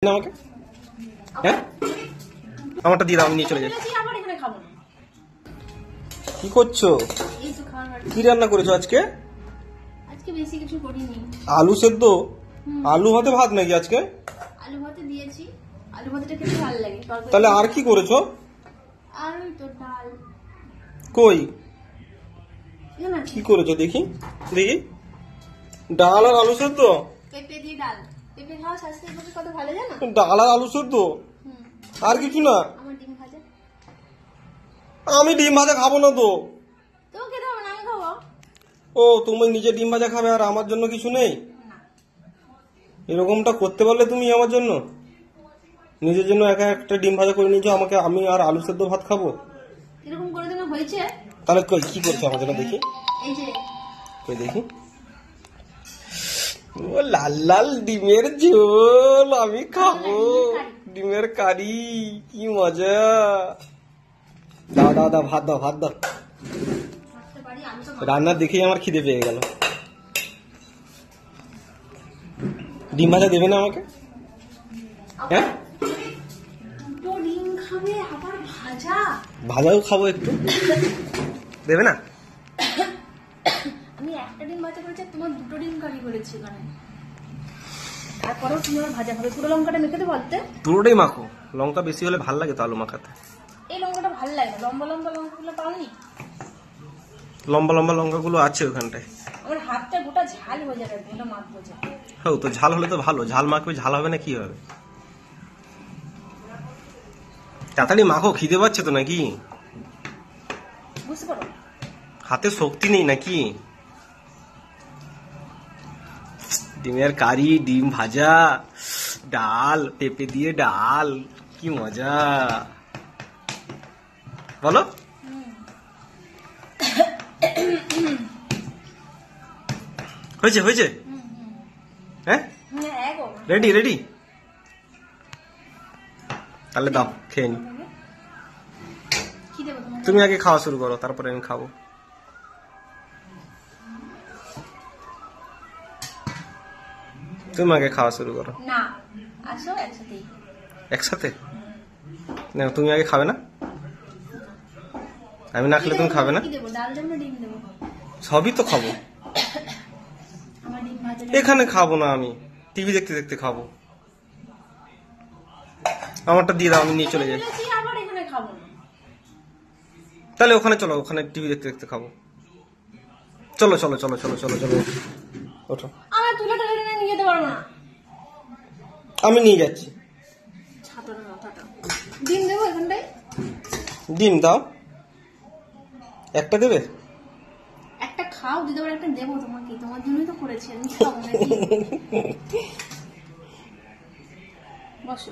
আমাকে হ্যাঁ আমারটা দিয়ে দাও, আমি নিয়ে চলে যাই। কি করছো? কি রান্না করেছো আজকে? আজকে বেশি কিছু করিনি। আলু সেদ্ধ? আলু ভাতে ভাত নাকি আজকে? আলু ভাতে দিয়েছি, আলু ভাতটা খেতে ভালো লাগে। তাহলে আর কি করেছো? আর ওই তো ডাল। কই কি করেছো দেখি দেখি? ডাল আর আলু সেদ্ধ? পেঁপে দিয়ে ডাল। পেঁপে খাওয়া স্বাস্থ্যের পক্ষে কত ভালো জানো? ডাল আর আলু সেদ্ধ, আর কিছু না? আমার ডিম ভাজা। আমি ডিম ভাজা খাবো না তো। তোমাকে খেতে হবে না, আমি খাবো। ও তুমি নিজে ডিম ভাজা খাবে আর আমার জন্য কিছু নেই? এরকমটা করতে পারলে তুমি আমার জন্য? নিজের জন্য একা একটা ডিম ভাজা করে নিয়েছো, আমাকে আমি আর আলু সেদ্ধ ভাত খাবো? এরকম করে দেনা হয়েছে? তাহলে কই কি করছো আমার জন্য দেখি? এই যে কই দেখি। ও লাল লাল ডিমের ঝোল, আমি খাবো। ডিমের কারি, কি মজা। দাও দাও দাও, ভাত দাও ভাত দাও। রান্না দেখেই আমার খিদে পেয়ে গেল। ডিম ভাজা দেবে না আমাকে? হ্যাঁ দুটো ডিম খাবে আবার ভাজা? ভাজাও খাবো একটু, দেবে না? আমি একটা ডিম ভাজা করেছি, তোমার দুটো ডিম কারি করেছি ওখানে। তারপরেও তুমি আমার ভাজা খাবে। পুরো লঙ্কাটা মেখে দেবো বলতে? পুরোটাই মাখো, লঙ্কা বেশি হলে ভাল লাগে তো আলু মাখাতে। এই লঙ্কাটা ভালো লাগে না, লম্বা লম্বা লঙ্কাগুলো পাওনি? লম্বা লম্বা লঙ্কাগুলো আছে ওখানটায়। আমার হাতটা গোটা ঝাল হয়ে যাবে, গোটা মাখবো যে। হ্যাঁ তো ঝাল হলে তো ভালো, ঝাল মাখবে, ঝাল হবে না কি হবে? তাড়াতাড়ি মাখো, খিদে পাচ্ছে তো নাকি? বুঝতে পারো হাতে শক্তি নেই নাকি? ডিমের কারি, ডিম ভাজা, ডাল, পেঁপে দিয়ে ডাল, কি মজা বলো? হয়েছে হয়েছে? হ্যাঁ রেডি রেডি, তাহলে দাও খেয়ে নি। তুমি আগে খাওয়া শুরু করো, তারপরে আমি খাবো। তুমি আগে খাওয়া শুরু করো। না আসো একসাথেই। একসাথে না, তুমি আগে খাবে না? আমি না খেলে তুমি খাবে না? কি দেবো, ডাল দেবো না ডিম দেবো? সবই তো খাবো। আমার ডিম ভাজা এখানে খাবো না, আমি টিভি দেখতে দেখতে খাবো। আমারটা দিয়ে দাও, আমি নিয়ে চলে যাই। আবার এখানে খাবো না। তাহলে ওখানে চলো, ওখানে টিভি দেখতে দেখতে খাবো। চলো চলো চলো চলো চলো চলো, ওঠো। আমার তুলে তুলে নিয়ে যেতে পারবো না। আমি নিয়ে যাচ্ছি। ছাতার মাথাটা। ডিম দেবো এখানটায়? ডিম দাও, একটা দেবে? একটা খাও, দিতে পারো একটা দেবো তোমাকে, তোমার জন্যই তো করেছি, আমি খাবো নাকি? বসো।